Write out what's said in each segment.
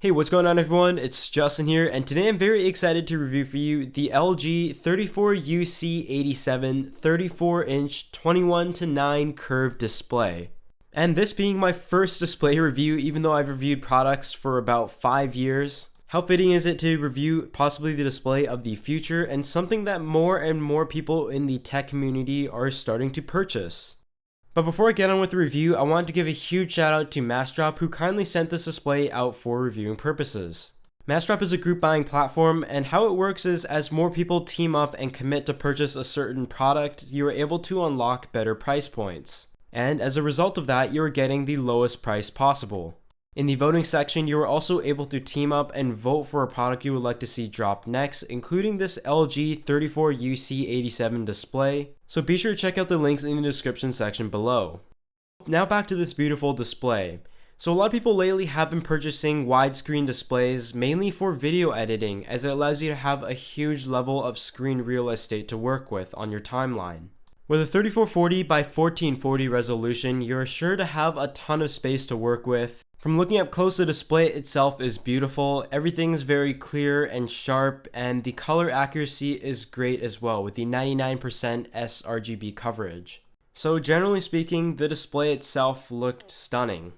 Hey, what's going on everyone? It's Justin here, and today I'm very excited to review for you the LG 34UC87 34-inch 21:9 curved display. And this being my first display review, even though I've reviewed products for about 5 years. How fitting is it to review possibly the display of the future and something that more and more people in the tech community are starting to purchase? But before I get on with the review, I wanted to give a huge shout out to Massdrop, who kindly sent this display out for reviewing purposes. Massdrop is a group buying platform, and how it works is as more people team up and commit to purchase a certain product, you are able to unlock better price points. And as a result of that, you are getting the lowest price possible. In the voting section, you are also able to team up and vote for a product you would like to see drop next, including this LG 34UC87 display, so be sure to check out the links in the description section below. Now back to this beautiful display. So a lot of people lately have been purchasing widescreen displays mainly for video editing, as it allows you to have a huge level of screen real estate to work with on your timeline. With a 3440 by 1440 resolution, you're sure to have a ton of space to work with. From looking up close, the display itself is beautiful, everything's very clear and sharp, and the color accuracy is great as well with the 99% sRGB coverage. So generally speaking, the display itself looked stunning.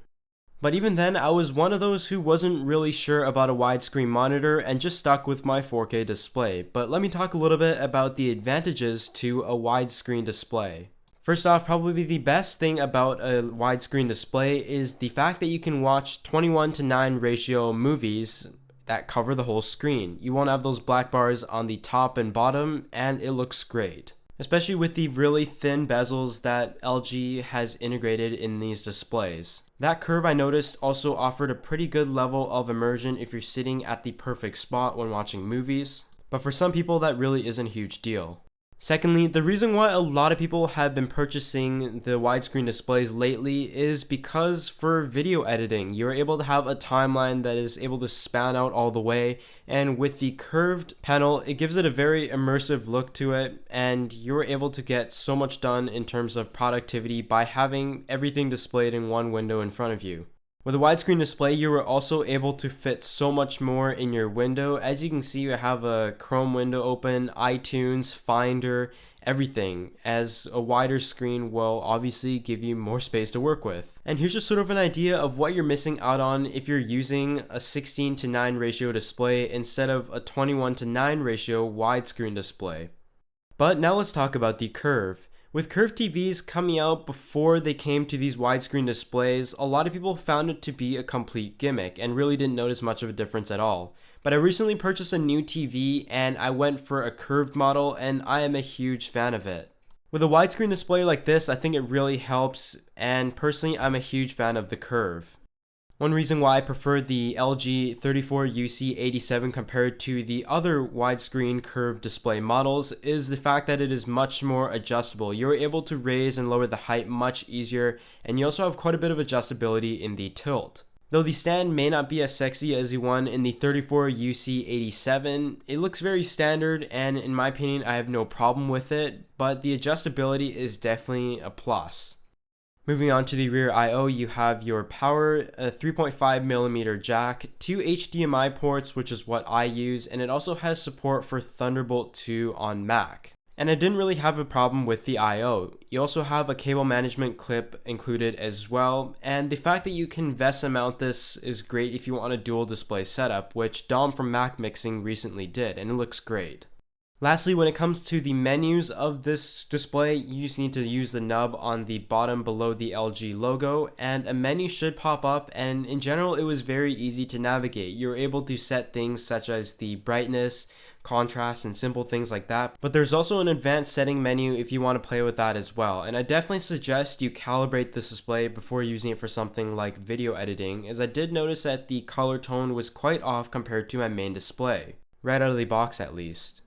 But even then, I was one of those who wasn't really sure about a widescreen monitor and just stuck with my 4K display. But let me talk a little bit about the advantages to a widescreen display. First off, probably the best thing about a widescreen display is the fact that you can watch 21:9 ratio movies that cover the whole screen. You won't have those black bars on the top and bottom, and it looks great. Especially with the really thin bezels that LG has integrated in these displays. That curve I noticed also offered a pretty good level of immersion if you're sitting at the perfect spot when watching movies, but for some people that really isn't a huge deal. Secondly, the reason why a lot of people have been purchasing the widescreen displays lately is because for video editing, you're able to have a timeline that is able to span out all the way, and with the curved panel, it gives it a very immersive look to it, and you're able to get so much done in terms of productivity by having everything displayed in one window in front of you. With a widescreen display, you are also able to fit so much more in your window. As you can see, you have a Chrome window open, iTunes, Finder, everything, as a wider screen will obviously give you more space to work with. And here's just sort of an idea of what you're missing out on if you're using a 16:9 ratio display instead of a 21:9 ratio widescreen display. But now let's talk about the curve. With curved TVs coming out before they came to these widescreen displays, a lot of people found it to be a complete gimmick and really didn't notice much of a difference at all. But I recently purchased a new TV and I went for a curved model, and I am a huge fan of it. With a widescreen display like this, I think it really helps, and personally I'm a huge fan of the curve. One reason why I prefer the LG 34UC87 compared to the other widescreen curved display models is the fact that it is much more adjustable. You're able to raise and lower the height much easier, and you also have quite a bit of adjustability in the tilt. Though the stand may not be as sexy as the one in the 34UC87, it looks very standard, and in my opinion I have no problem with it, but the adjustability is definitely a plus. Moving on to the rear I/O, you have your power, a 3.5mm jack, 2 HDMI ports, which is what I use, and it also has support for Thunderbolt 2 on Mac. And I didn't really have a problem with the I/O. You also have a cable management clip included as well, and the fact that you can VESA mount this is great if you want a dual display setup, which Dom from Mac Mixing recently did, and it looks great. Lastly, when it comes to the menus of this display, you just need to use the nub on the bottom below the LG logo, and a menu should pop up, and in general it was very easy to navigate. You're able to set things such as the brightness, contrast, and simple things like that, but there's also an advanced setting menu if you want to play with that as well, and I definitely suggest you calibrate this display before using it for something like video editing, as I did notice that the color tone was quite off compared to my main display, right out of the box at least.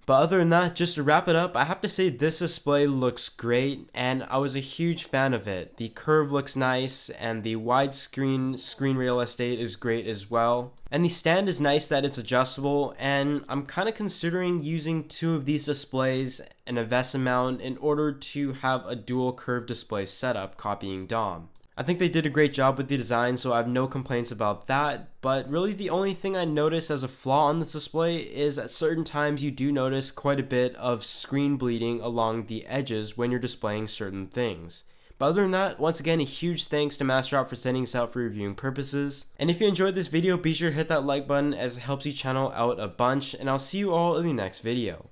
But other than that, just to wrap it up, I have to say this display looks great, and I was a huge fan of it. The curve looks nice, and the widescreen screen real estate is great as well. And the stand is nice that it's adjustable, and I'm kind of considering using two of these displays and a VESA mount in order to have a dual curved display setup, copying Dom. I think they did a great job with the design, so I have no complaints about that, but really the only thing I notice as a flaw on this display is at certain times you do notice quite a bit of screen bleeding along the edges when you're displaying certain things. But other than that, once again, a huge thanks to Master for sending this out for reviewing purposes. And if you enjoyed this video, be sure to hit that like button as it helps the channel out a bunch, and I'll see you all in the next video.